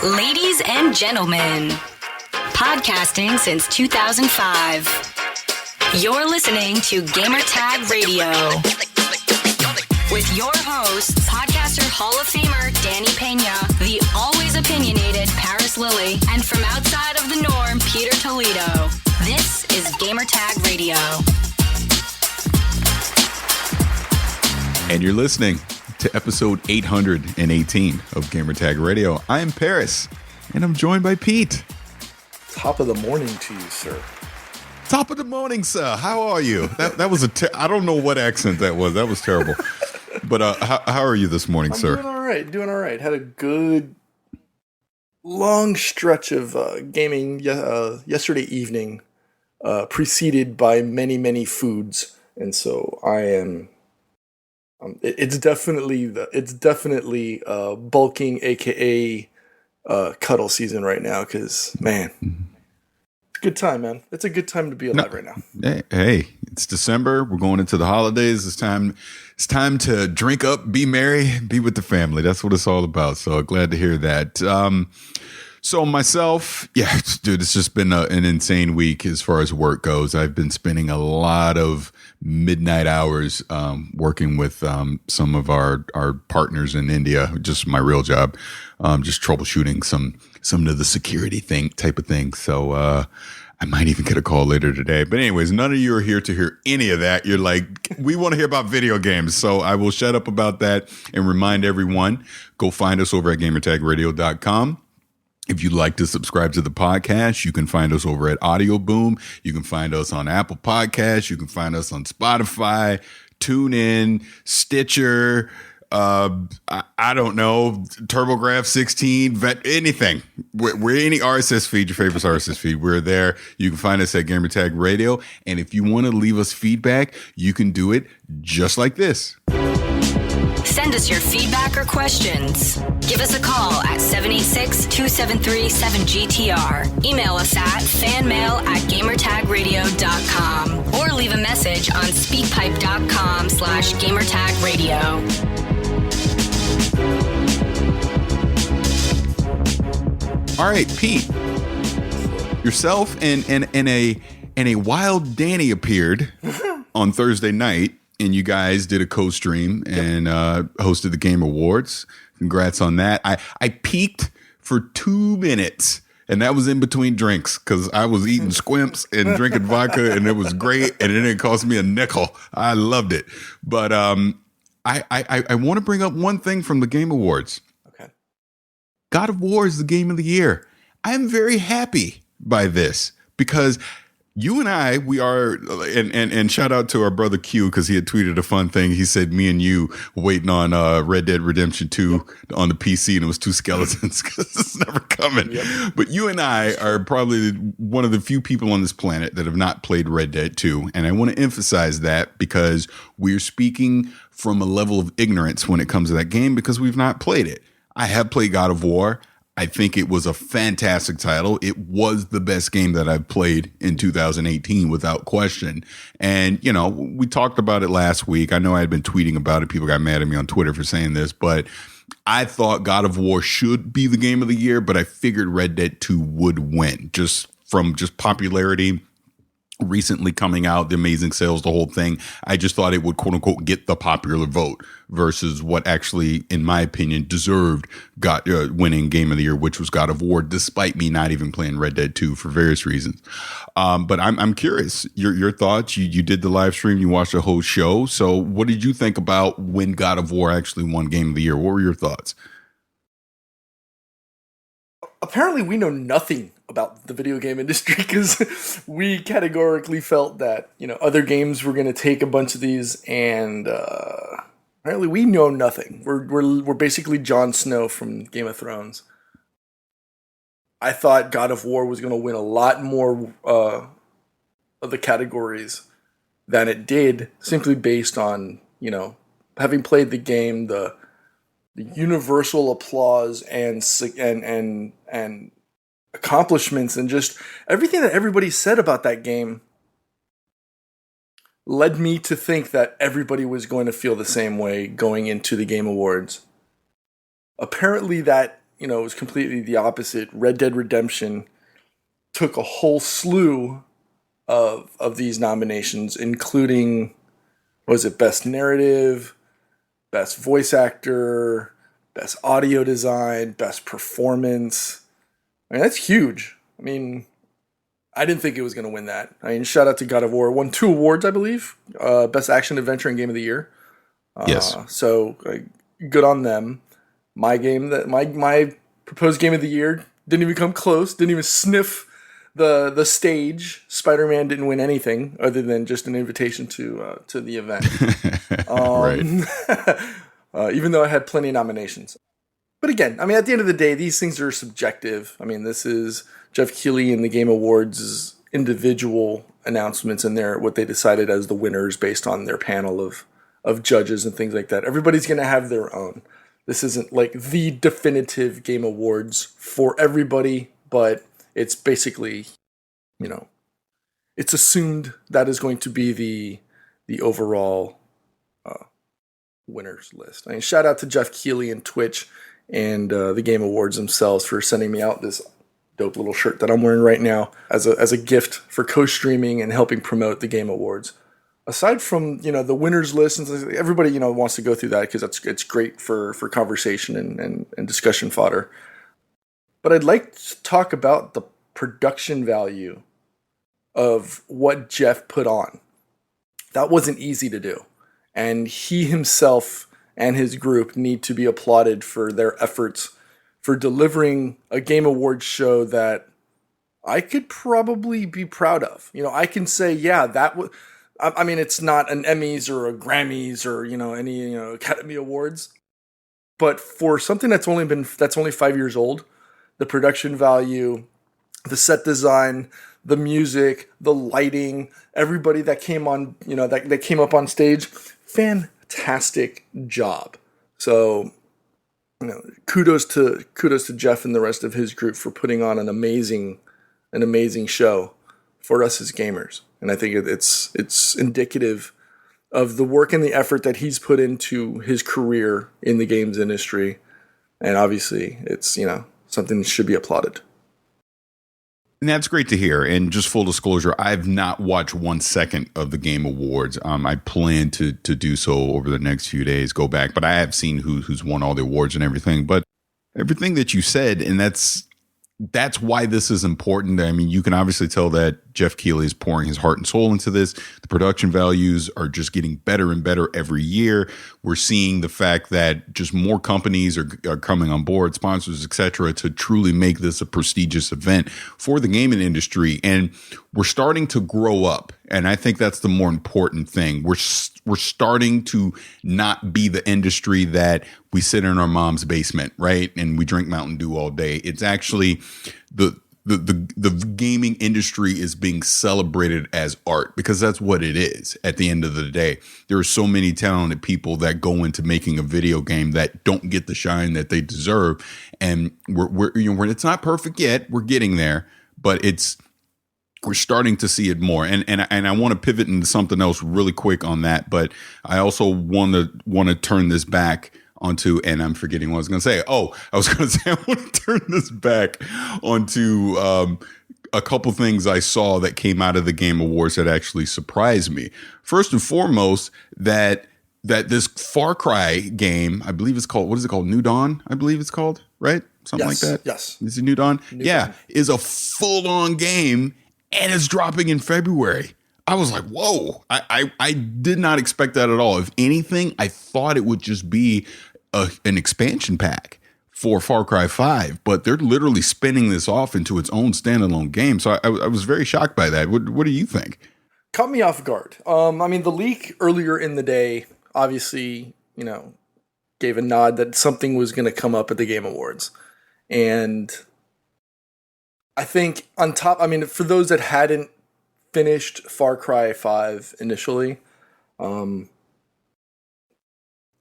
Ladies and gentlemen, podcasting since 2005. You're listening to Gamertag Radio. With your hosts, podcaster Hall of Famer Danny Pena, the always opinionated Paris Lilly, and from outside of the norm, Peter Toledo. This is Gamertag Radio. And you're listening to episode 818 of Gamertag Radio. I'm Paris, and I'm joined by Pete. Top of the morning to you, sir. Top of the morning, sir. How are you? That was I don't know what accent that was. That was terrible. But how are you this morning, sir? Doing all right. Had a good long stretch of gaming yesterday evening, preceded by many foods, and so I am. It's definitely bulking, aka cuddle season right now. Because man, it's a good time, man. It's a good time to be alive right now. Hey, it's December. We're going into the holidays. It's time to drink up, be merry, be with the family. That's what it's all about. So glad to hear that. So myself, yeah, dude, it's just been an insane week as far as work goes. I've been spending a lot of midnight hours working with some of our partners in India, just my real job, just troubleshooting some of the security type of thing. So I might even get a call later today. But anyways, none of you are here to hear any of that. You're like, we want to hear about video games. So I will shut up about that and remind everyone, go find us over at gamertagradio.com. If you'd like to subscribe to the podcast, you can find us over at Audio Boom. You can find us on Apple Podcasts. You can find us on Spotify, TuneIn, Stitcher, I don't know, TurboGrafx 16, anything. We're any RSS feed, your favorite RSS feed. We're there. You can find us at Gamertag Radio. And if you want to leave us feedback, you can do it just like this. Send us your feedback or questions. Give us a call at 786-273-7GTR. Email us at fanmail@gamertagradio.com or leave a message on speakpipe.com/gamertagradio. All right, Pete, yourself and a wild Danny appeared on Thursday night. And you guys did a co-stream and hosted the Game Awards. Congrats on that. I peaked for 2 minutes, and that was in between drinks because I was eating squimps and drinking vodka, and it was great, and it didn't cost me a nickel. I loved it. But I want to bring up one thing from the Game Awards. Okay. God of War is the game of the year. I am very happy by this because you and I, we are, and shout out to our brother Q because he had tweeted a fun thing. He said, me and you waiting on Red Dead Redemption 2 on the PC, and it was two skeletons because it's never coming. Yep. But you and I are probably one of the few people on this planet that have not played Red Dead 2. And I want to emphasize that because we're speaking from a level of ignorance when it comes to that game because we've not played it. I have played God of War. I think it was a fantastic title. It was the best game that I've played in 2018 without question. And, you know, we talked about it last week. I know I had been tweeting about it. People got mad at me on Twitter for saying this, but I thought God of War should be the game of the year, but I figured Red Dead 2 would win just from popularity. Recently coming out, the amazing sales, the whole thing. I just thought it would, quote unquote, get the popular vote versus what actually, in my opinion, deserved winning Game of the Year, which was God of War, despite me not even playing Red Dead 2 for various reasons. But I'm curious, your thoughts. You did the live stream, you watched the whole show. So what did you think about when God of War actually won Game of the Year? What were your thoughts? Apparently, we know nothing about the video game industry because we categorically felt that, you know, other games were going to take a bunch of these, and apparently we know nothing. We're basically Jon Snow from Game of Thrones. I thought God of War was going to win a lot more of the categories than it did, simply based on, you know, having played the game, the universal applause and accomplishments and just everything that everybody said about that game led me to think that everybody was going to feel the same way going into the Game Awards. Apparently that it was completely the opposite. Red Dead Redemption took a whole slew of these nominations, including, was it Best Narrative, Best Voice Actor, Best Audio Design, Best Performance. I mean, that's huge. I mean, I didn't think it was going to win that. I mean, shout out to God of War. Won 2 awards, I believe. Best Action Adventure and Game of the Year. Yes. So good on them. My proposed Game of the Year didn't even come close. Didn't even sniff the stage. Spider-Man didn't win anything other than just an invitation to the event. Right. Even though I had plenty of nominations. But again, I mean, at the end of the day, these things are subjective. I mean, this is Jeff Keighley and the Game Awards' individual announcements and what they decided as the winners based on their panel of judges and things like that. Everybody's going to have their own. This isn't like the definitive Game Awards for everybody, but it's basically, it's assumed that is going to be the overall winners list. I mean, shout out to Jeff Keighley and Twitch and the Game Awards themselves for sending me out this dope little shirt that I'm wearing right now as a gift for co-streaming and helping promote the Game Awards. Aside from the winners list, and everybody wants to go through that because it's great for conversation and discussion fodder. But I'd like to talk about the production value of what Jeff put on. That wasn't easy to do, and he himself and his group need to be applauded for their efforts for delivering a Game Awards show that I could probably be proud of. I can say, yeah, that was. I mean, it's not an Emmys or a Grammys or any Academy Awards, but for something that's only 5 years old, the production value, the set design, the music, the lighting, everybody that came on, that came up on stage, fantastic job. So, kudos to Jeff and the rest of his group for putting on an amazing show for us as gamers. And I think it's indicative of the work and the effort that he's put into his career in the games industry. And obviously, it's, something that should be applauded. And that's great to hear. And just full disclosure, I've not watched 1 second of the Game Awards. I plan to do so over the next few days, go back. But I have seen who's won all the awards and everything. But everything that you said, and that's why this is important. I mean, you can obviously tell that Jeff Keighley is pouring his heart and soul into this. The production values are just getting better and better every year. We're seeing the fact that just more companies are coming on board, sponsors, etc., to truly make this a prestigious event for the gaming industry. And we're starting to grow up. And I think that's the more important thing. We're starting to not be the industry that we sit in our mom's basement, right? And we drink Mountain Dew all day. It's actually the gaming industry is being celebrated as art, because that's what it is at the end of the day. There are so many talented people that go into making a video game that don't get the shine that they deserve. And we're it's not perfect yet. We're getting there, but we're starting to see it more. And I want to pivot into something else really quick on that, but I also want to turn this back onto, and I'm forgetting what I was going to say. Oh, I was going to say, I want to turn this back onto a couple things I saw that came out of the Game Awards that actually surprised me. First and foremost, that this Far Cry game, I believe it's called, what is it called? New Dawn, I believe it's called, right? Something like that. Yes. Is it New Dawn? New Dawn. Is a full-on game, and it's dropping in February. I was like, whoa, I did not expect that at all. If anything, I thought it would just be an expansion pack for Far Cry 5, but they're literally spinning this off into its own standalone game. So I was very shocked by that. What do you think? Caught me off guard. I mean, the leak earlier in the day, obviously, gave a nod that something was going to come up at the Game Awards. And I think on top, I mean, for those that hadn't finished Far Cry 5 initially,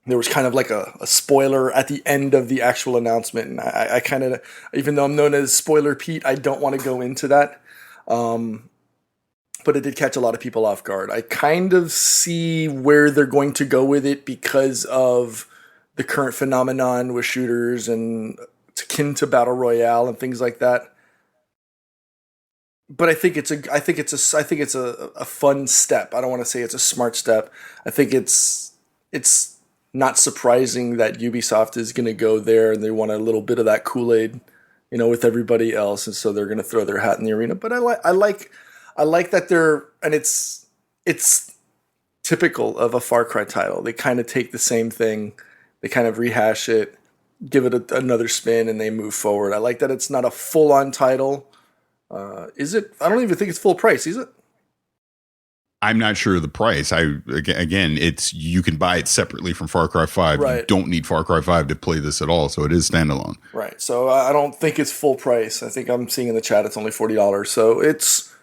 there was kind of like a spoiler at the end of the actual announcement. And I kind of, even though I'm known as Spoiler Pete, I don't want to go into that. But it did catch a lot of people off guard. I kind of see where they're going to go with it because of the current phenomenon with shooters and akin to Battle Royale and things like that. But I think it's a fun step. I don't want to say it's a smart step. I think it's not surprising that Ubisoft is going to go there and they want a little bit of that Kool-Aid, with everybody else, and so they're going to throw their hat in the arena. But I like that it's typical of a Far Cry title. They kind of take the same thing, they kind of rehash it, give it another spin, and they move forward. I like that it's not a full-on title. Is it? I don't even think it's full price, is it? I'm not sure of the price. Again, you can buy it separately from Far Cry 5. Right. You don't need Far Cry 5 to play this at all, so it is standalone. Right. So I don't think it's full price. I think I'm seeing in the chat it's only $40. So it's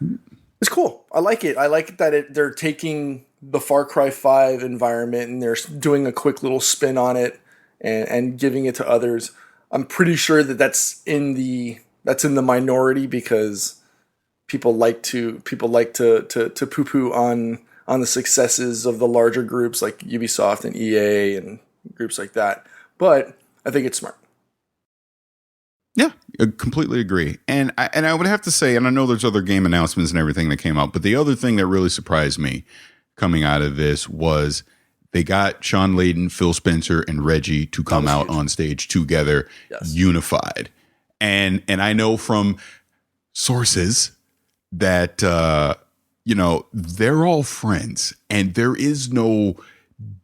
cool. I like it. I like that they're taking the Far Cry 5 environment and they're doing a quick little spin on it and giving it to others. I'm pretty sure that's in the minority because people like to poo-poo on the successes of the larger groups like Ubisoft and EA and groups like that. But I think it's smart. Yeah, I completely agree. And I would have to say, and I know there's other game announcements and everything that came out, but the other thing that really surprised me coming out of this was they got Sean Layden, Phil Spencer, and Reggie to come out on stage together, unified. And I know from sources that, they're all friends and there is no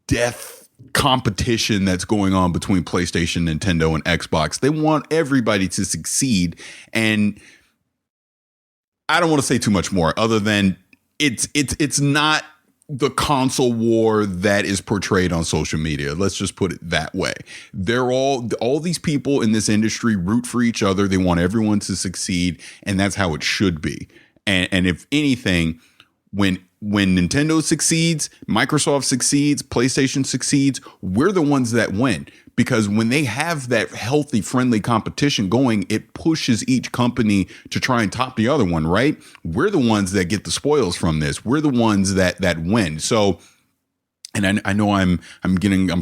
death competition that's going on between PlayStation, Nintendo, and Xbox. They want everybody to succeed. And I don't want to say too much more other than it's not the console war that is portrayed on social media. Let's just put it that way. They're all these people in this industry root for each other. They want everyone to succeed, and that's how it should be. And if anything, when Nintendo succeeds, Microsoft succeeds, PlayStation succeeds, we're the ones that win. Because when they have that healthy, friendly competition going, it pushes each company to try and top the other one, right? We're the ones that get the spoils from this. We're the ones that win. So, and I know I'm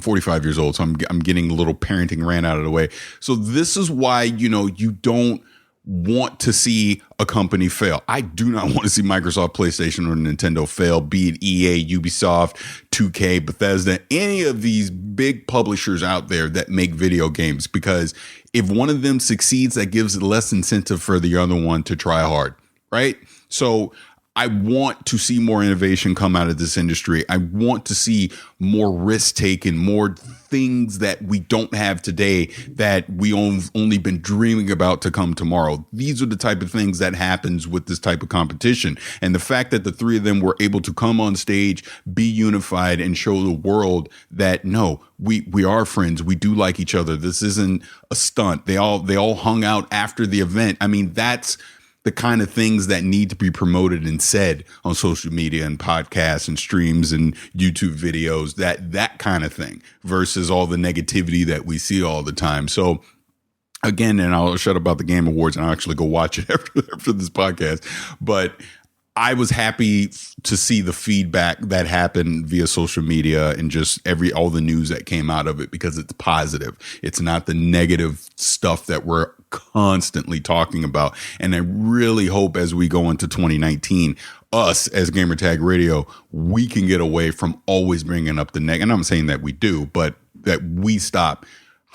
45 years old, so I'm getting a little parenting rant out of the way. So this is why, you don't want to see a company fail. I do not want to see Microsoft, PlayStation, or Nintendo fail, be it EA, Ubisoft, 2K, Bethesda, any of these big publishers out there that make video games, because if one of them succeeds, that gives less incentive for the other one to try hard, right? So I want to see more innovation come out of this industry. I want to see more risk taken, more things that we don't have today that we only been dreaming about to come tomorrow. These are the type of things that happens with this type of competition. And the fact that the three of them were able to come on stage, be unified, and show the world that no, we are friends. We do like each other. This isn't a stunt. They all hung out after the event. I mean, that's the kind of things that need to be promoted and said on social media and podcasts and streams and YouTube videos, that kind of thing, versus all the negativity that we see all the time. So again, and I'll shut up about the Game Awards and I'll actually go watch it after this podcast. But I was happy to see the feedback that happened via social media and just all the news that came out of it, because it's positive. It's not the negative stuff that we're constantly talking about. And I really hope as we go into 2019, us as Gamertag Radio, we can get away from always bringing up the negative. And I'm saying that we do, but that we stop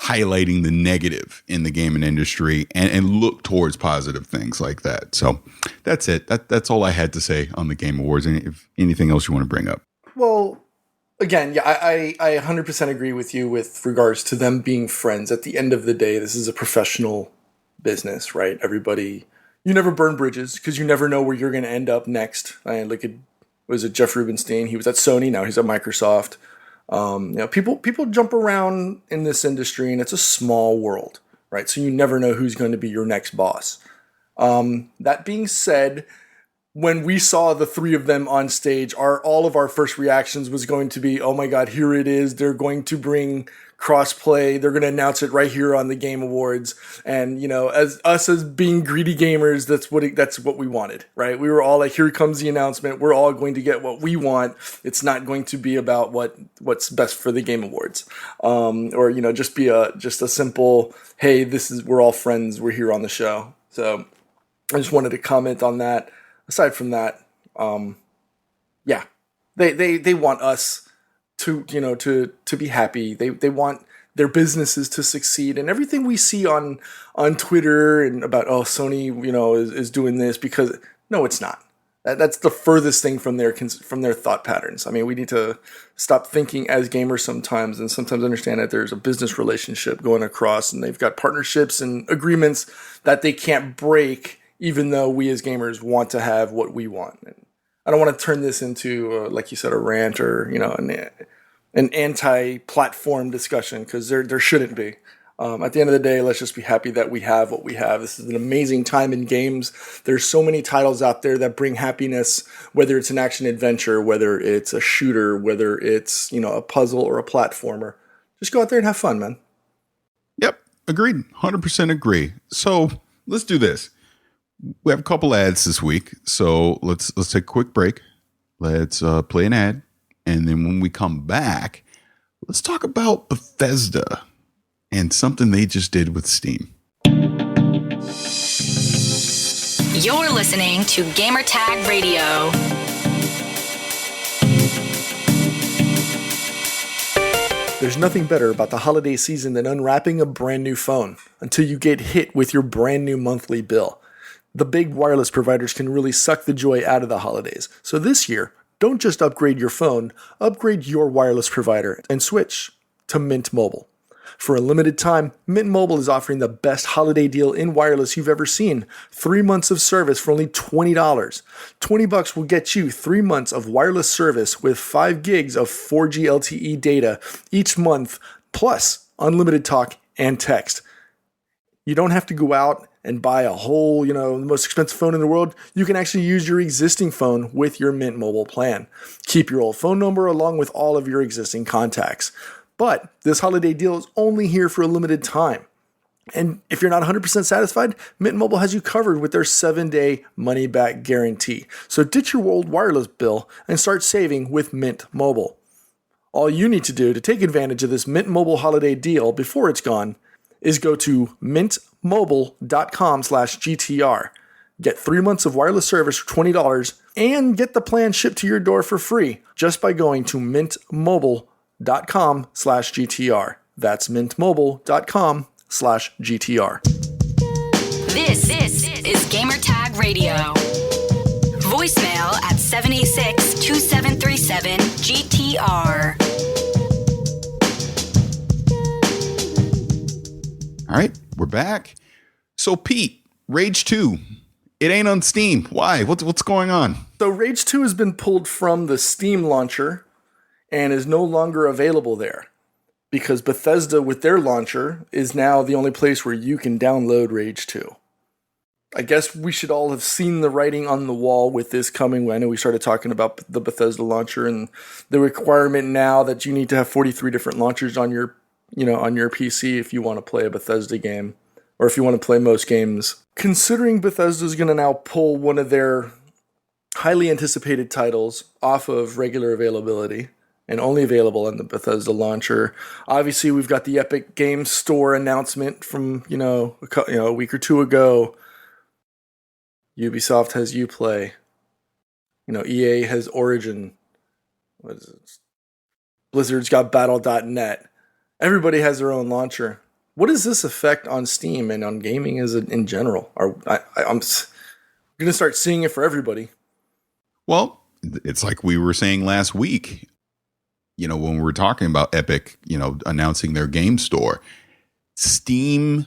highlighting the negative in the gaming industry and look towards positive things like that. So that's it. That's all I had to say on the Game Awards. And if anything else you want to bring up. Well, again, yeah, I 100% agree with you with regards to them being friends. At the end of the day, this is a professional business, right? Everybody, you never burn bridges because you never know where you're going to end up next. Was it Jeff Rubenstein? He was at Sony. Now he's at Microsoft. People jump around in this industry, and it's a small world, right? So you never know who's going to be your next boss. That being said, when we saw the three of them on stage, all of our first reactions was going to be, oh my God, here it is. They're going to bring crossplay. They're going to announce it right here on the Game Awards. And, as being greedy gamers, that's what we wanted, right? We were all like, here comes the announcement. We're all going to get what we want. It's not going to be about what's best for the Game Awards. Or, just be a simple, hey, we're all friends. We're here on the show. So I just wanted to comment on that. Aside from that, yeah, they want us to be happy. They want their businesses to succeed, and everything we see on Twitter and about Sony is doing this because no, it's not. That's the furthest thing from their thought patterns. I mean, we need to stop thinking as gamers sometimes, and sometimes understand that there's a business relationship going across, and they've got partnerships and agreements that they can't break, even though we as gamers want to have what we want. And I don't want to turn this into, like you said, a rant or an anti-platform discussion, because there shouldn't be. At the end of the day, let's just be happy that we have what we have. This is an amazing time in games. There's so many titles out there that bring happiness, whether it's an action adventure, whether it's a shooter, whether it's a puzzle or a platformer. Just go out there and have fun, man. Yep, agreed. 100% agree. So let's do this. We have a couple ads this week, so let's take a quick break. Let's play an ad, and then when we come back, let's talk about Bethesda and something they just did with Steam. You're listening to Gamertag Radio. There's nothing better about the holiday season than unwrapping a brand new phone until you get hit with your brand new monthly bill. The big wireless providers can really suck the joy out of the holidays. So this year, don't just upgrade your phone, upgrade your wireless provider and switch to Mint Mobile. For a limited time, Mint Mobile is offering the best holiday deal in wireless you've ever seen. 3 months of service for only $20. $20 will get you 3 months of wireless service with 5 gigs of 4G LTE data each month, plus unlimited talk and text. You don't have to go out and buy a whole, the most expensive phone in the world. You can actually use your existing phone with your Mint Mobile plan. Keep your old phone number along with all of your existing contacts. But this holiday deal is only here for a limited time. And if you're not 100% satisfied, Mint Mobile has you covered with their 7-day money-back guarantee. So ditch your old wireless bill and start saving with Mint Mobile. All you need to do to take advantage of this Mint Mobile holiday deal before it's gone is go to mintmobile.com/GTR. Get 3 months of wireless service for $20 and get the plan shipped to your door for free just by going to mintmobile.com/GTR. That's mintmobile.com/GTR. This is Gamertag Radio. Voicemail at 786-2737-GTR. All right, we're back. So Pete, Rage 2, it ain't on Steam. Why? What's going on? So Rage 2 has been pulled from the Steam launcher and is no longer available there because Bethesda with their launcher is now the only place where you can download Rage 2. I guess we should all have seen the writing on the wall with this coming. I know we started talking about the Bethesda launcher and the requirement now that you need to have 43 different launchers on your PC if you want to play a Bethesda game, or if you want to play most games. Considering Bethesda's going to now pull one of their highly anticipated titles off of regular availability and only available on the Bethesda launcher, obviously we've got the Epic Games Store announcement from a week or two ago. Ubisoft has Uplay. EA has Origin. What is it? Blizzard's got Battle.net. Everybody has their own launcher. What does this affect on Steam and on gaming in general? I'm going to start seeing it for everybody. Well, it's like we were saying last week, when we were talking about Epic, announcing their game store. Steam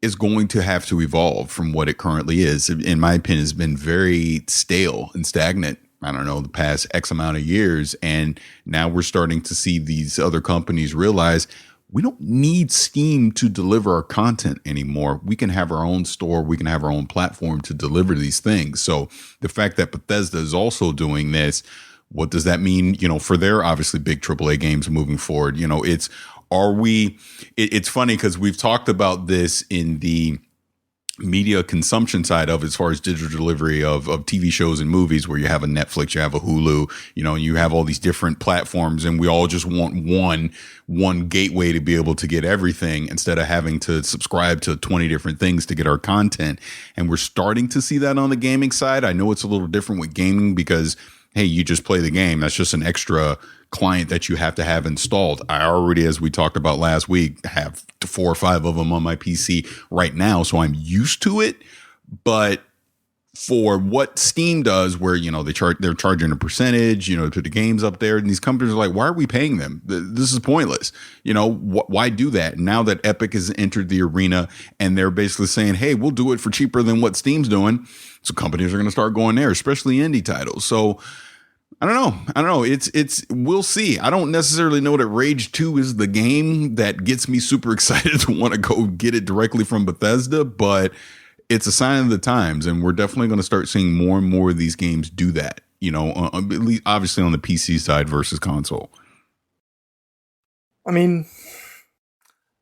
is going to have to evolve from what it currently is. In my opinion, it's been very stale and stagnant. I don't know, the past X amount of years. And now we're starting to see these other companies realize we don't need Steam to deliver our content anymore. We can have our own store. We can have our own platform to deliver these things. So the fact that Bethesda is also doing this, what does that mean, for their obviously big AAA games moving forward? It's, Are we? It's funny because we've talked about this in the media consumption side of, as far as digital delivery of TV shows and movies, where you have a Netflix, you have a Hulu, you have all these different platforms, and we all just want one gateway to be able to get everything instead of having to subscribe to 20 different things to get our content. And we're starting to see that on the gaming side. I know it's a little different with gaming because, hey, you just play the game. That's just an extra client that you have to have installed. I already, as we talked about last week, have 4 or 5 of them on my PC right now, so I'm used to it. But for what Steam does, where they're charging a percentage, to put the games up there, and these companies are like, why are we paying them? This is pointless. Why do that? Now that Epic has entered the arena and they're basically saying, hey, we'll do it for cheaper than what Steam's doing, so companies are going to start going there, especially indie titles. So I don't know. It's we'll see. I don't necessarily know that Rage 2 is the game that gets me super excited to want to go get it directly from Bethesda, but it's a sign of the times, and we're definitely going to start seeing more and more of these games do that, at least obviously on the PC side versus console. I mean,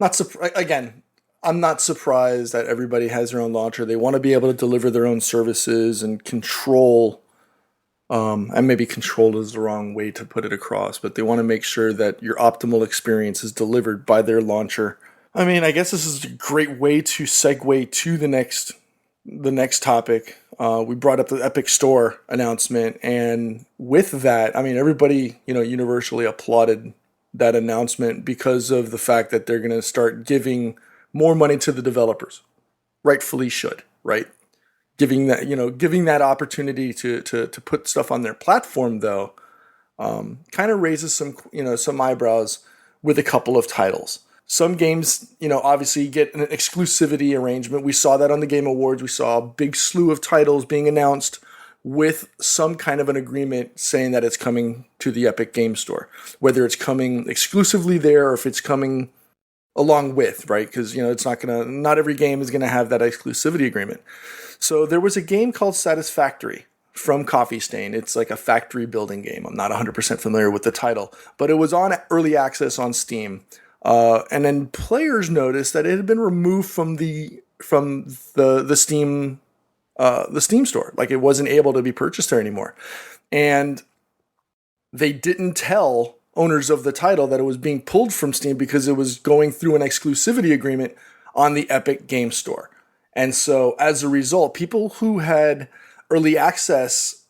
I'm not surprised that everybody has their own launcher. They want to be able to deliver their own services and control. And maybe control is the wrong way to put it across, but they want to make sure that your optimal experience is delivered by their launcher. I mean, I guess this is a great way to segue to the next topic. We brought up the Epic Store announcement, and with that, I mean, everybody, universally applauded that announcement because of the fact that they're going to start giving more money to the developers. Rightfully should, right? Giving that opportunity to put stuff on their platform, though, kind of raises some eyebrows with a couple of titles. Some games, obviously get an exclusivity arrangement. We saw that on the Game Awards. We saw a big slew of titles being announced with some kind of an agreement saying that it's coming to the Epic Game Store, whether it's coming exclusively there or if it's coming along with, right? Because, not every game is going to have that exclusivity agreement. So there was a game called Satisfactory from Coffee Stain. It's like a factory building game. I'm not 100% familiar with the title, but it was on early access on Steam. And then players noticed that it had been removed from the Steam store. Like, it wasn't able to be purchased there anymore. And they didn't tell owners of the title that it was being pulled from Steam because it was going through an exclusivity agreement on the Epic Game Store. And so as a result, people who had early access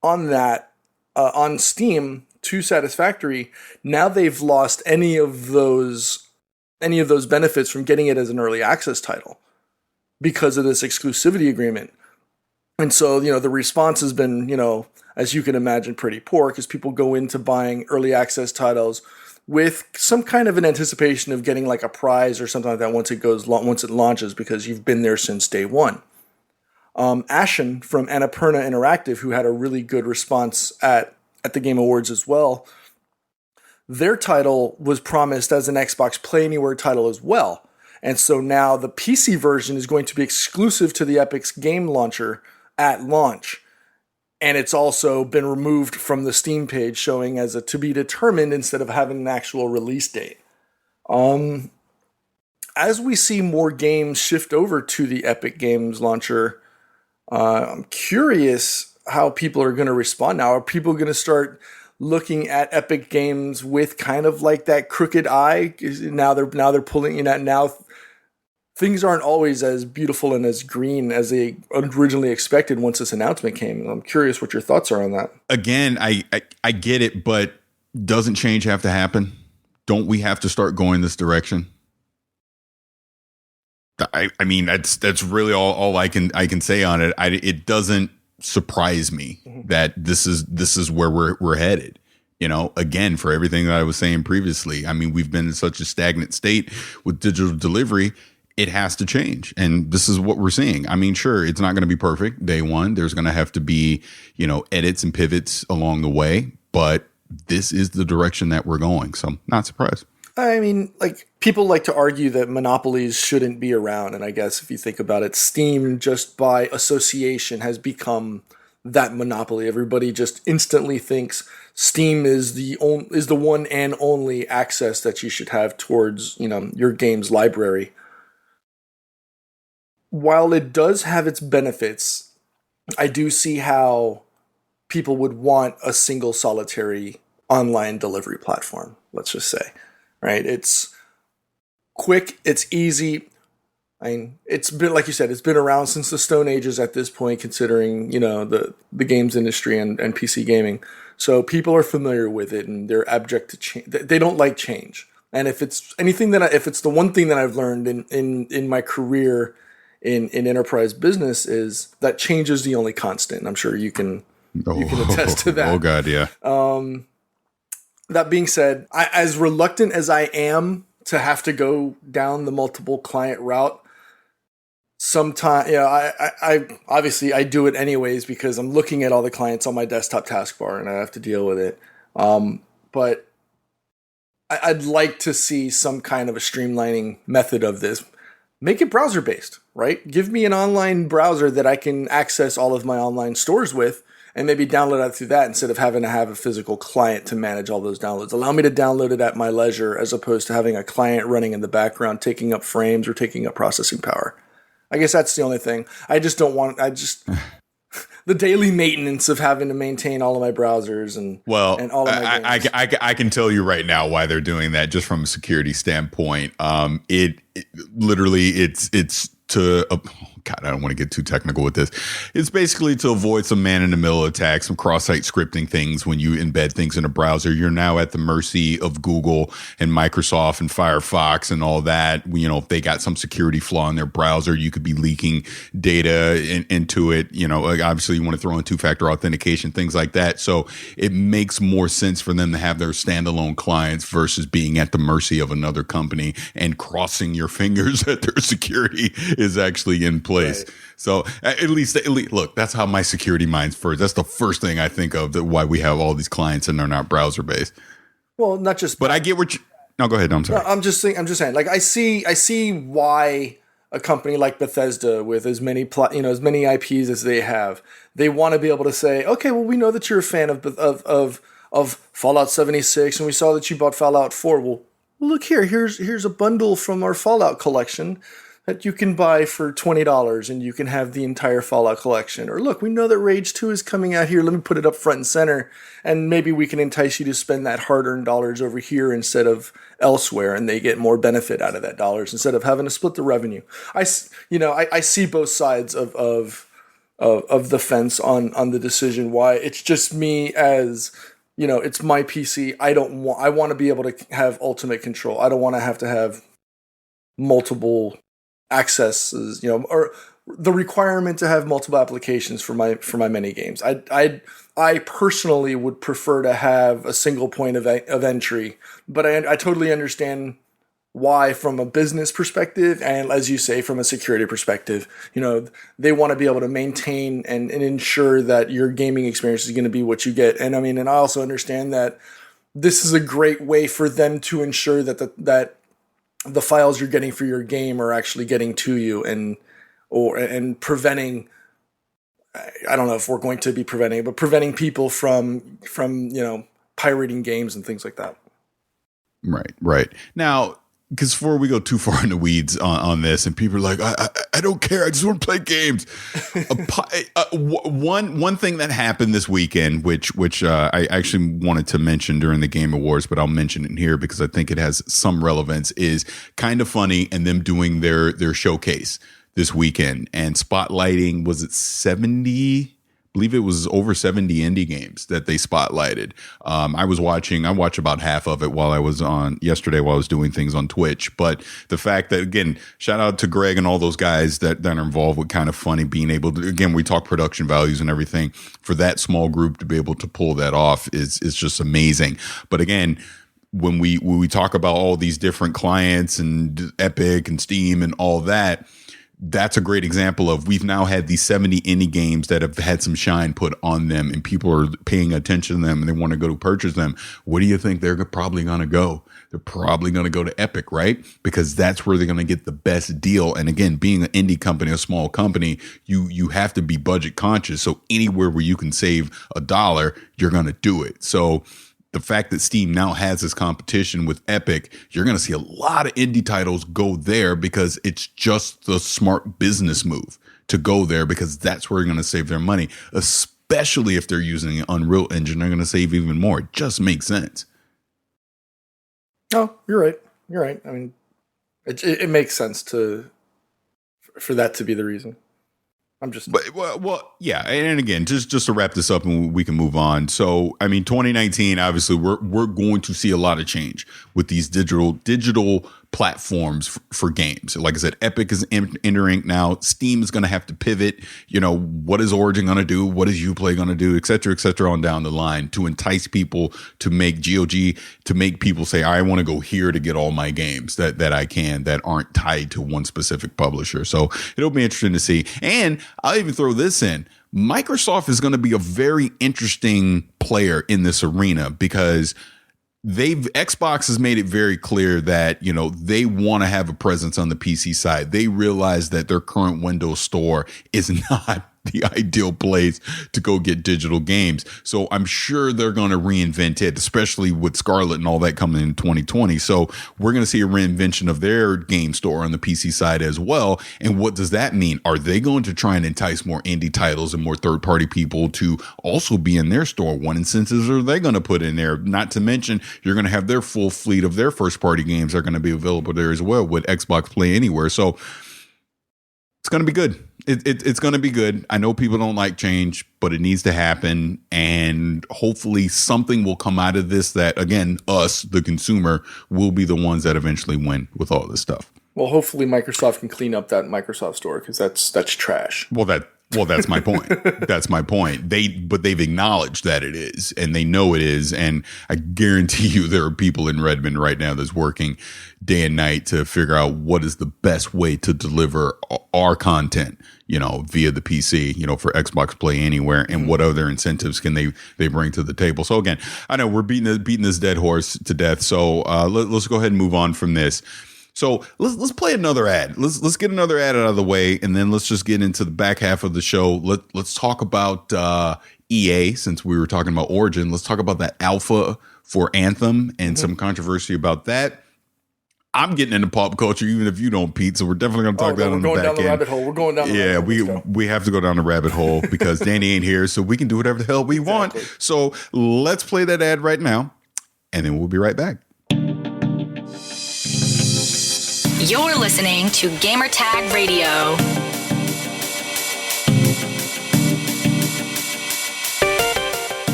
on that, on Steam to Satisfactory, now they've lost any of those benefits from getting it as an early access title because of this exclusivity agreement. And so, the response has been, as you can imagine, pretty poor, because people go into buying early access titles with some kind of an anticipation of getting like a prize or something like that once it launches, because you've been there since day one. Ashen from Annapurna Interactive, who had a really good response at the Game Awards as well, their title was promised as an Xbox Play Anywhere title as well. And so now the PC version is going to be exclusive to the Epic's game launcher at launch. And it's also been removed from the Steam page, showing as a to be determined instead of having an actual release date. As we see more games shift over to the Epic Games launcher, I'm curious how people are going to respond now. Are people going to start looking at Epic Games with kind of like that crooked eye? Now they're pulling in at now. Things aren't always as beautiful and as green as they originally expected once this announcement came. I'm curious what your thoughts are on that. Again, I get it, but doesn't change have to happen? Don't we have to start going this direction? I mean, that's really all I can say on it. It doesn't surprise me that this is where we're headed. Again, for everything that I was saying previously, I mean, we've been in such a stagnant state with digital delivery. It has to change. And this is what we're seeing. I mean, sure, it's not going to be perfect day one. There's going to have to be, edits and pivots along the way. But this is the direction that we're going. So not surprised. I mean, like, people like to argue that monopolies shouldn't be around. And I guess if you think about it, Steam, just by association, has become that monopoly. Everybody just instantly thinks Steam is the one and only access that you should have towards, your game's library. While it does have its benefits, I do see how people would want a single solitary online delivery platform, let's just say, right? It's quick, it's easy. I mean, it's been, like you said, it's been around since the Stone Ages at this point, considering, the games industry and PC gaming. So people are familiar with it and they're abject to change. They don't like change. And if it's the one thing that I've learned in my career in enterprise business, is that change is the only constant. And I'm sure you can attest to that. Oh God, yeah. That being said, as reluctant as I am to have to go down the multiple client route, sometimes, I obviously I do it anyways because I'm looking at all the clients on my desktop taskbar and I have to deal with it. But I'd like to see some kind of a streamlining method of this. Make it browser based, right? Give me an online browser that I can access all of my online stores with, and maybe download that through that instead of having to have a physical client to manage all those downloads. Allow me to download it at my leisure as opposed to having a client running in the background, taking up frames or taking up processing power. I guess that's the only thing. The daily maintenance of having to maintain all of my browsers and all of my games. I can tell you right now why they're doing that, just from a security standpoint. It literally it's to God, I don't want to get too technical with this. It's basically to avoid some man-in-the-middle attacks, some cross-site scripting things. When you embed things in a browser, you're now at the mercy of Google and Microsoft and Firefox and all that. If they got some security flaw in their browser, you could be leaking data into it. Obviously you want to throw in two-factor authentication, things like that. So it makes more sense for them to have their standalone clients versus being at the mercy of another company and crossing your fingers that their security is actually in place. Right. So at least look, that's how my security mind's first. That's the first thing I think of, that why we have all these clients and they're not browser based. Well, not just, but I get what you, no, go ahead. No, I'm sorry. No, I'm just saying, like, I see why a company like Bethesda with as many IPs as they have, they want to be able to say, okay, well, we know that you're a fan of Fallout 76 and we saw that you bought Fallout 4. Well, look here's a bundle from our Fallout collection that you can buy for $20 and you can have the entire Fallout collection. Or look, we know that Rage 2 is coming out here. Let me put it up front and center. And maybe we can entice you to spend that hard-earned dollars over here instead of elsewhere. And they get more benefit out of that dollars instead of having to split the revenue. I see both sides of the fence on the decision. Why it's just me as, it's my PC. I want to be able to have ultimate control. I don't want to have multiple accesses, or the requirement to have multiple applications for my mini games. I personally would prefer to have a single point of entry, but I totally understand why, from a business perspective and, as you say, from a security perspective, they want to be able to maintain and ensure that your gaming experience is going to be what you get. And I also understand that this is a great way for them to ensure that the files you're getting for your game are actually getting to you and preventing, I don't know if we're going to be preventing people from pirating games and things like that. Right. Now, because before we go too far in the weeds on this, and people are like, I don't care, I just want to play games. One thing that happened this weekend, which I actually wanted to mention during the Game Awards, but I'll mention it here because I think it has some relevance, is Kind of Funny and them doing their showcase this weekend and spotlighting, was it 70? I believe it was over 70 indie games that they spotlighted. I watched about half of it while I was yesterday while I was doing things on Twitch. But the fact that, again, shout out to Greg and all those guys that are involved with Kind of Funny, being able to, again, we talk production values and everything, for that small group to be able to pull that off is just amazing. But again, when we talk about all these different clients and Epic and Steam and all that, that's a great example of we've now had these 70 indie games that have had some shine put on them and people are paying attention to them and they want to go to purchase them. Where do you think they're probably going to go? They're probably going to go to Epic, right? Because that's where they're going to get the best deal. And again, being an indie company, a small company, you have to be budget conscious. So anywhere where you can save $1, you're going to do it. So the fact that Steam now has this competition with Epic, you're going to see a lot of indie titles go there because it's just the smart business move to go there because that's where you're going to save their money, especially if they're using an Unreal Engine. They're going to save even more. It just makes sense. Oh, you're right. You're right. I mean, it makes sense for that to be the reason. I'm just, well, yeah. And again, just to wrap this up and we can move on. So, I mean, 2019, obviously we're going to see a lot of change with these digital platforms for games. Like I said, Epic is entering now. Steam is going to have to pivot. You know, what is Origin going to do? What is Uplay going to do? Et cetera, on down the line to entice people to make GOG, to make people say, I want to go here to get all my games that I can that aren't tied to one specific publisher. So it'll be interesting to see. And I'll even throw this in. Microsoft is going to be a very interesting player in this arena because Xbox has made it very clear that, you know, they want to have a presence on the PC side. They realize that their current Windows Store is not the ideal place to go get digital games. So I'm sure they're going to reinvent it, especially with Scarlet and all that coming in 2020. So we're going to see a reinvention of their game store on the PC side as well. And what does that mean? Are they going to try and entice more indie titles and more third-party people to also be in their store? What incentives are they going to put in there? Not to mention, you're going to have their full fleet of their first-party games are going to be available there as well with Xbox Play Anywhere. So it's going to be good. It's going to be good. I know people don't like change, but it needs to happen. And hopefully something will come out of this that, again, us, the consumer, will be the ones that eventually win with all this stuff. Well, hopefully Microsoft can clean up that Microsoft store because that's trash. Well, that's my point. That's my point. But they've acknowledged that it is, and they know it is. And I guarantee you there are people in Redmond right now that's working day and night to figure out what is the best way to deliver our content, you know, via the PC, you know, for Xbox Play Anywhere, and what other incentives can they bring to the table. So again, I know we're beating this dead horse to death. So let's go ahead and move on from this. So let's play another ad. Let's get another ad out of the way, and then let's just get into the back half of the show. Let's talk about EA, since we were talking about Origin. Let's talk about that alpha for Anthem and some controversy about that. I'm getting into pop culture, even if you don't, Pete. So we're definitely going to talk that on the back end. We're going down the rabbit hole. We're going down the rabbit hole. We have to go down the rabbit hole because Danny ain't here, so we can do whatever the hell we want. So let's play that ad right now, and then we'll be right back. You're listening to Gamertag Radio.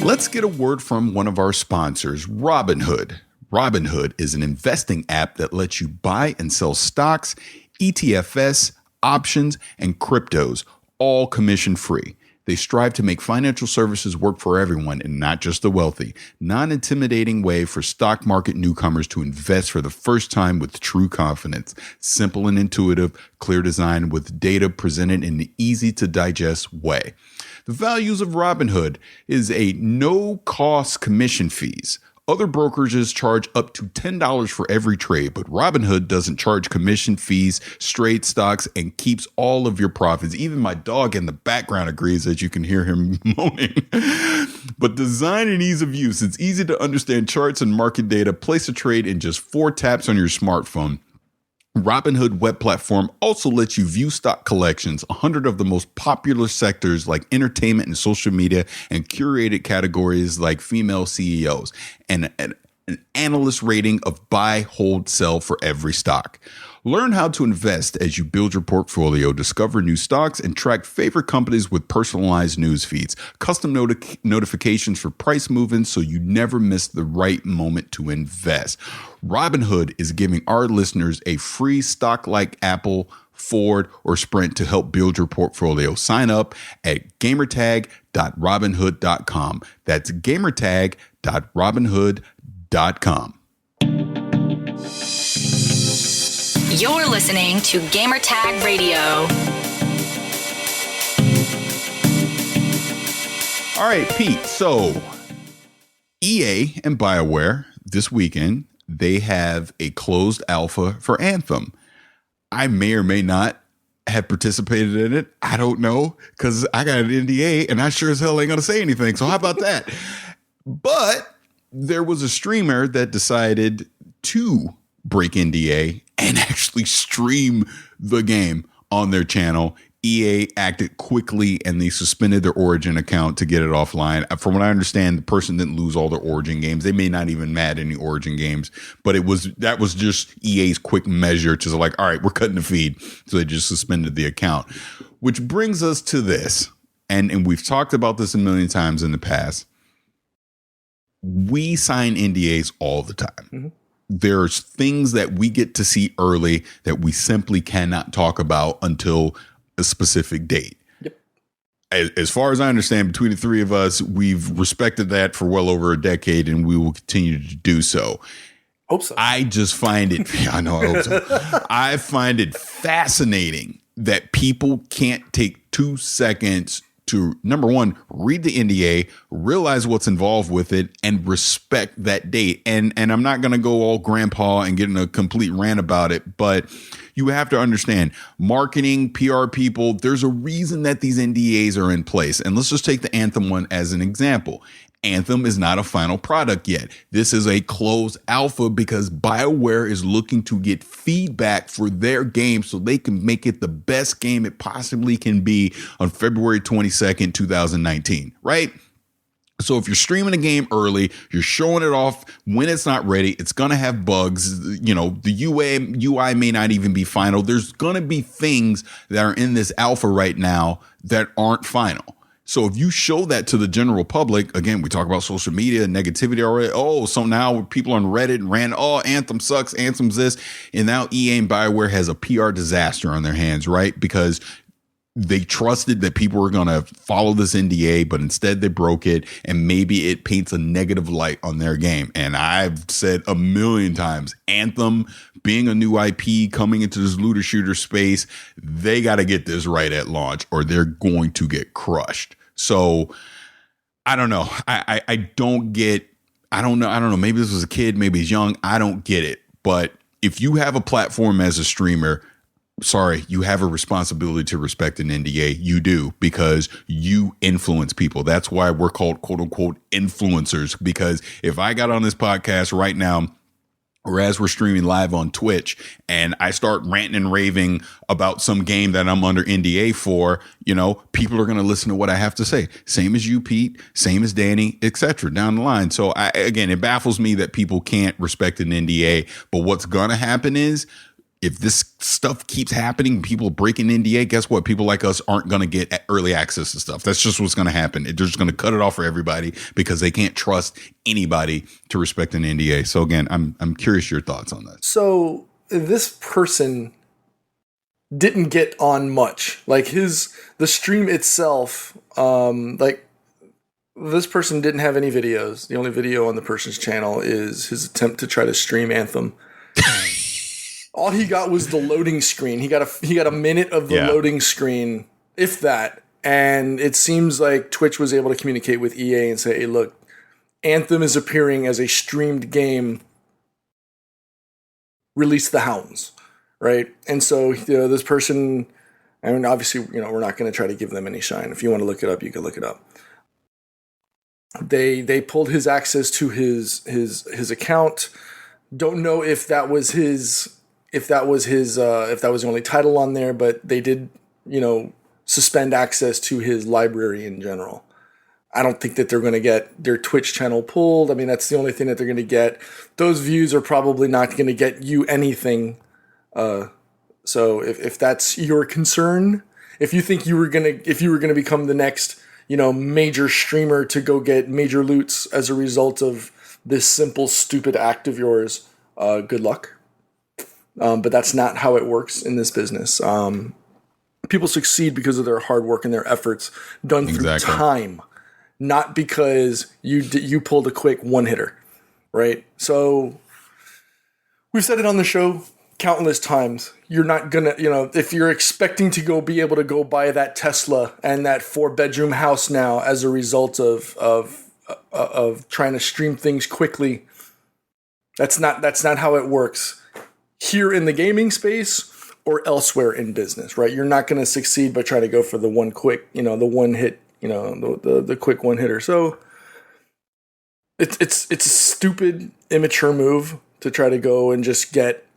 Let's get a word from one of our sponsors, Robinhood. Robinhood is an investing app that lets you buy and sell stocks, ETFs, options, and cryptos, all commission-free. They strive to make financial services work for everyone and not just the wealthy. Non-intimidating way for stock market newcomers to invest for the first time with true confidence. Simple and intuitive, clear design with data presented in an easy-to-digest way. The values of Robinhood is a no-cost commission fees. Other brokerages charge up to $10 for every trade, but Robinhood doesn't charge commission fees, straight stocks, and keeps all of your profits. Even my dog in the background agrees, as you can hear him moaning. But design and ease of use. It's easy to understand charts and market data. Place a trade in just 4 taps on your smartphone. Robinhood web platform also lets you view stock collections, 100 of the most popular sectors like entertainment and social media, and curated categories like female CEOs, and an analyst rating of buy, hold, sell for every stock. Learn how to invest as you build your portfolio, discover new stocks, and track favorite companies with personalized news feeds, custom notifications for price movements so you never miss the right moment to invest. Robinhood is giving our listeners a free stock like Apple, Ford, or Sprint to help build your portfolio. Sign up at gamertag.robinhood.com. That's gamertag.robinhood.com. You're listening to Gamertag Radio. All right, Pete. So EA and BioWare this weekend, they have a closed alpha for Anthem. I may or may not have participated in it. I don't know, because I got an NDA and I sure as hell ain't going to say anything. So how about that? But there was a streamer that decided to break NDA and actually stream the game on their channel. EA acted quickly and they suspended their Origin account to get it offline. From what I understand, the person didn't lose all their Origin games. They may not even add any Origin games, but that was just EA's quick measure to like, all right, we're cutting the feed. So they just suspended the account, which brings us to this. And we've talked about this a million times in the past. We sign NDAs all the time. Mm-hmm. There's things that we get to see early that we simply cannot talk about until a specific date. Yep. As far as I understand, between the three of us, we've respected that for well over a decade, and we will continue to do so. Hope so. I just find it, I know, I hope so. I find it fascinating that people can't take 2 seconds to, number one, read the NDA, realize what's involved with it, and respect that date. And I'm not going to go all grandpa and get in a complete rant about it, but you have to understand, marketing, PR people, there's a reason that these NDAs are in place. And let's just take the Anthem one as an example. Anthem is not a final product yet. This is a closed alpha because BioWare is looking to get feedback for their game so they can make it the best game it possibly can be on February 22nd, 2019, right? So if you're streaming a game early, you're showing it off when it's not ready, it's going to have bugs. You know, the UI may not even be final. There's going to be things that are in this alpha right now that aren't final. So if you show that to the general public, again, we talk about social media and negativity already. Oh, so now people on Reddit and ran, oh, Anthem sucks, Anthem's this. And now EA and BioWare has a PR disaster on their hands, right? Because they trusted that people were going to follow this NDA, but instead they broke it, and maybe it paints a negative light on their game. And I've said a million times, Anthem being a new IP coming into this looter shooter space, they got to get this right at launch or they're going to get crushed. So I don't know. I don't get, I don't know. Maybe this was a kid, maybe he's young. I don't get it. But if you have a platform as a streamer, sorry, you have a responsibility to respect an NDA. You do, because you influence people. That's why we're called quote unquote influencers. Because if I got on this podcast right now, or as we're streaming live on Twitch, and I start ranting and raving about some game that I'm under NDA for, you know, people are going to listen to what I have to say. Same as you, Pete, same as Danny, etc. down the line. So again, it baffles me that people can't respect an NDA. But what's going to happen is, if this stuff keeps happening, people breaking NDA, guess what? People like us aren't going to get early access to stuff. That's just what's going to happen. They're just going to cut it off for everybody because they can't trust anybody to respect an NDA. So again, I'm curious your thoughts on that. So this person didn't get on much. Like the stream itself, like this person didn't have any videos. The only video on the person's channel is his attempt to try to stream Anthem. All he got was the loading screen. He got a minute of the loading screen, if that. And it seems like Twitch was able to communicate with EA and say, hey, look, Anthem is appearing as a streamed game. Release the hounds, right? And so, you know, this person, I mean, obviously, you know, we're not going to try to give them any shine. If you want to look it up, you can look it up. They pulled his access to his account. Don't know if that was if that was the only title on there, but they did, you know, suspend access to his library in general. I don't think that they're going to get their Twitch channel pulled. I mean, that's the only thing that they're going to get. Those views are probably not going to get you anything. So if that's your concern, if you think you were going to become the next, you know, major streamer to go get major loots as a result of this simple, stupid act of yours, good luck. But that's not how it works in this business. People succeed because of their hard work and their efforts done through time, not because you pulled a quick one hitter, right? So we've said it on the show countless times. You're not gonna, if you're expecting to be able to go buy that Tesla and that 4-bedroom house now as a result of trying to stream things quickly, that's not how it works here in the gaming space or elsewhere in business, right? You're not going to succeed by trying to go for the one quick, the one hit, the quick one hitter. So it's a stupid, immature move to try to go and just get,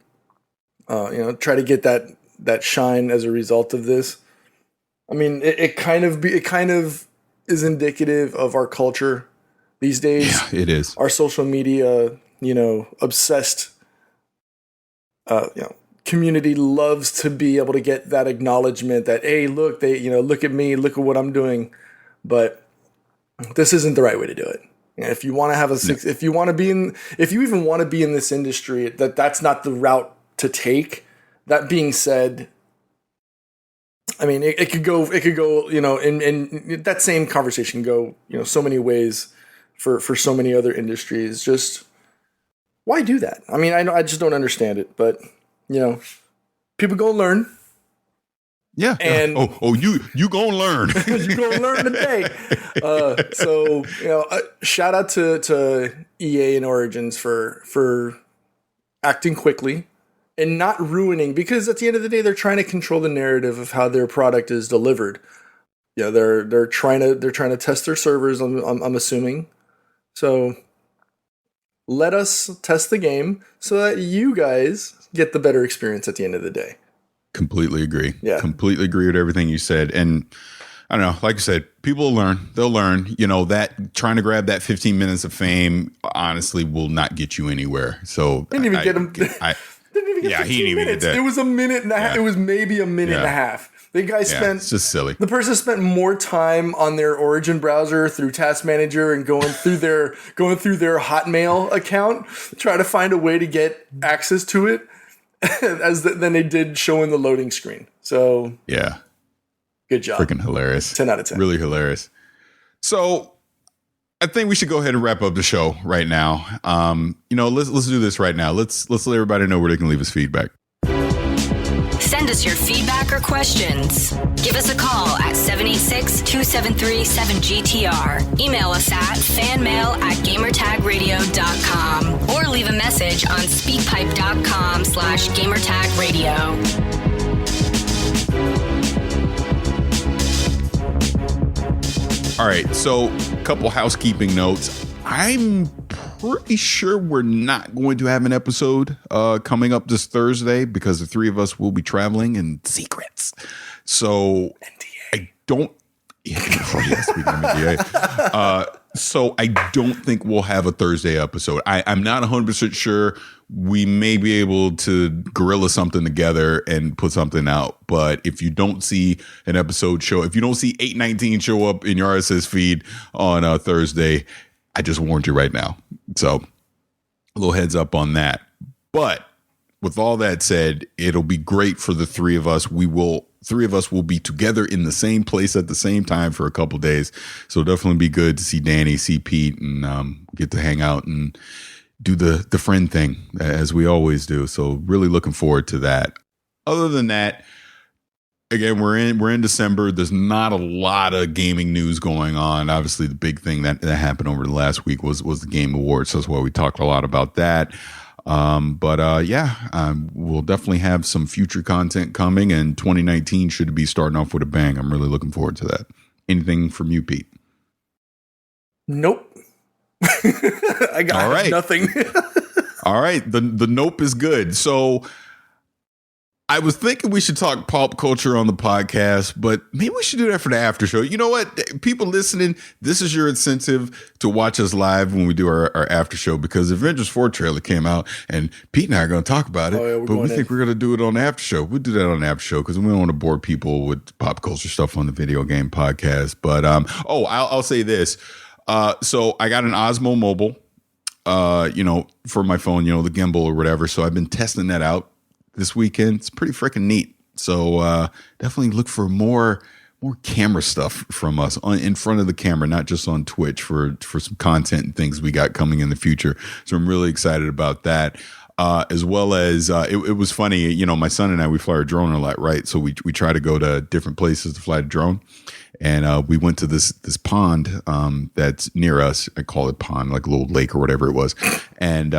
try to get that shine as a result of this. I mean, it kind of is indicative of our culture these days. Yeah, it is. Our social media, obsessed, community loves to be able to get that acknowledgement that, hey, look, look at me, look at what I'm doing. But this isn't the right way to do it. If you want to have if you even want to be in this industry, that's not the route to take. That being said, I mean, it could go, in that same conversation go, so many ways for so many other industries. Just why do that? I mean, I just don't understand it, but people go learn. Yeah. And you gonna learn. You gonna learn today. So shout out to EA and Origins for acting quickly and not ruining, because at the end of the day, they're trying to control the narrative of how their product is delivered. Yeah, they're trying to test their servers. I'm assuming. So let us test the game so that you guys get the better experience at the end of the day. Completely agree. Yeah. Completely agree with everything you said. And I don't know, like I said, people will learn. They'll learn. That trying to grab that 15 minutes of fame honestly will not get you anywhere. So didn't even get him. Didn't even get 15 minutes. It was a minute and a half. Yeah. It was maybe a minute and a half. The guy spent. It's just silly. The person spent more time on their Origin browser through Task Manager and going through their Hotmail account, trying to find a way to get access to it, than they did showing the loading screen. So yeah, good job. Freaking hilarious. 10 out of 10. Really hilarious. So I think we should go ahead and wrap up the show right now. Let's do this right now. Let's let everybody know where they can leave us feedback. Send us your feedback or questions. Give us a call at 786-273-7GTR. Email us at fanmail@gamertagradio.com or leave a message on speakpipe.com/gamertagradio. All right, so a couple housekeeping notes. I'm pretty sure we're not going to have an episode coming up this Thursday because the three of us will be traveling in secrets. So I don't. Yeah, yes, we can NDA. So I don't think we'll have a Thursday episode. I'm not 100% sure. We may be able to guerrilla something together and put something out. But if you don't see an episode if you don't see 819 show up in your RSS feed on Thursday, I just warned you right now. So a little heads up on that. But with all that said, it'll be great for the three of us. Three of us will be together in the same place at the same time for a couple days. So it'll definitely be good to see Danny, see Pete, and get to hang out and do the friend thing as we always do. So really looking forward to that. Other than that, again, we're in December. There's not a lot of gaming news going on. Obviously, the big thing that happened over the last week was the Game Awards. So that's why we talked a lot about that. We'll definitely have some future content coming, and 2019 should be starting off with a bang. I'm really looking forward to that. Anything from you, Pete? Nope. I got nothing. All right. The nope is good. So I was thinking we should talk pop culture on the podcast, but maybe we should do that for the after show. You know what? People listening, this is your incentive to watch us live when we do our after show, because the Avengers 4 trailer came out and Pete and I are going to talk about it, but we think we're going to do it on the after show. We'll do that on the after show because we don't want to bore people with pop culture stuff on the video game podcast. But, I'll say this. So I got an Osmo Mobile, for my phone, the gimbal or whatever. So I've been testing that out this weekend. It's pretty freaking neat. So definitely look for more camera stuff from us in front of the camera, not just on Twitch for some content and things we got coming in the future. So I'm really excited about that. as well as it was funny. You know, my son and I, we fly our drone a lot, right? So we try to go to different places to fly the drone. And we went to this pond that's near us. I call it pond, like a little lake or whatever it was. And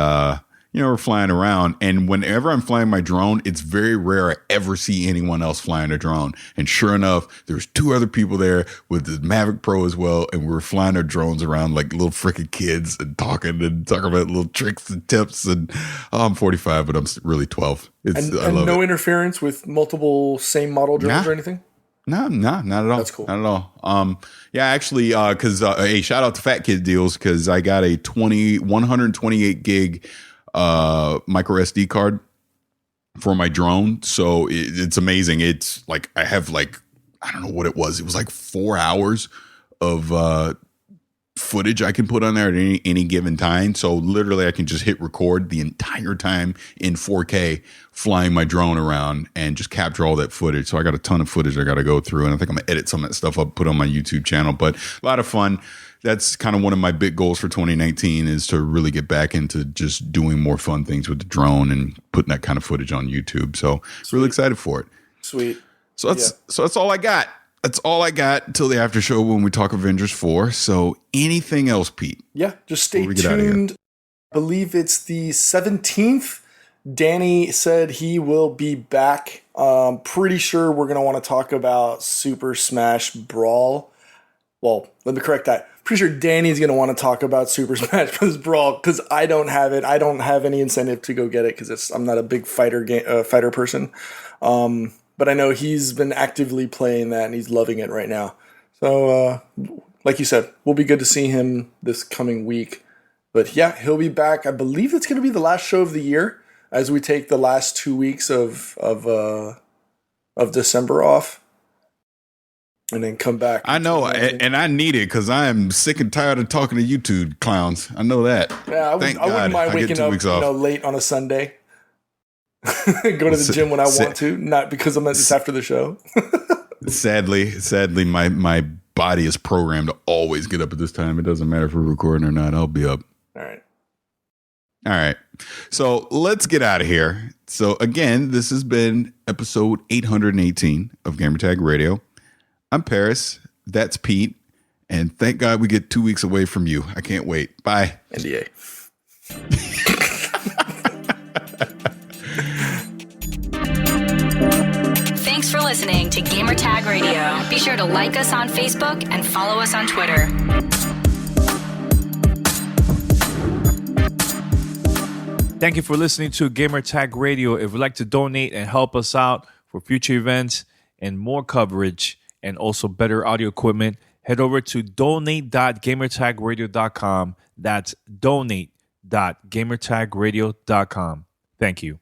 you know, we're flying around, and whenever I'm flying my drone, it's very rare I ever see anyone else flying a drone. And sure enough, there's 2 other people there with the Mavic Pro as well, and we were flying our drones around like little freaking kids and talking about little tricks and tips. And I'm 45, but I'm really 12. And no interference with multiple same model drones or anything? No, not at all. That's cool. Not at all. Yeah, actually, because hey, shout out to Fat Kid Deals, because I got a 128 gig micro SD card for my drone. So it's amazing. It's like I have like, I don't know what it was. It was like 4 hours of footage I can put on there at any given time. So literally I can just hit record the entire time in 4K flying my drone around and just capture all that footage. So I got a ton of footage I got to go through, and I think I'm gonna edit some of that stuff up, put on my YouTube channel. But a lot of fun. That's kind of one of my big goals for 2019 is to really get back into just doing more fun things with the drone and putting that kind of footage on YouTube. So really excited for it. Sweet. So that's all I got. That's all I got until the after show when we talk Avengers 4. So anything else, Pete? Yeah, just stay tuned. I believe it's the 17th. Danny said he will be back. Pretty sure we're going to want to talk about Super Smash Brawl. Well, let me correct that. Pretty sure Danny's going to want to talk about Super Smash Bros. Brawl because I don't have it. I don't have any incentive to go get it because I'm not a big fighter person. But I know he's been actively playing that and he's loving it right now. So, like you said, we'll be good to see him this coming week. But yeah, he'll be back. I believe it's going to be the last show of the year as we take the last 2 weeks of December off. And then come back. I know, and I need it because I am sick and tired of talking to YouTube clowns. I know that. Yeah, I wouldn't mind waking up late on a Sunday. Go to the gym when I want to, not because it's after the show. Sadly, my body is programmed to always get up at this time. It doesn't matter if we're recording or not. I'll be up. All right. So let's get out of here. So again, this has been episode 818 of Gamertag Radio. I'm Paris. That's Pete. And thank God we get 2 weeks away from you. I can't wait. Bye. NDA. Thanks for listening to Gamertag Radio. Be sure to like us on Facebook and follow us on Twitter. Thank you for listening to Gamertag Radio. If you'd like to donate and help us out for future events and more coverage and also better audio equipment, head over to donate.gamertagradio.com. That's donate.gamertagradio.com. Thank you.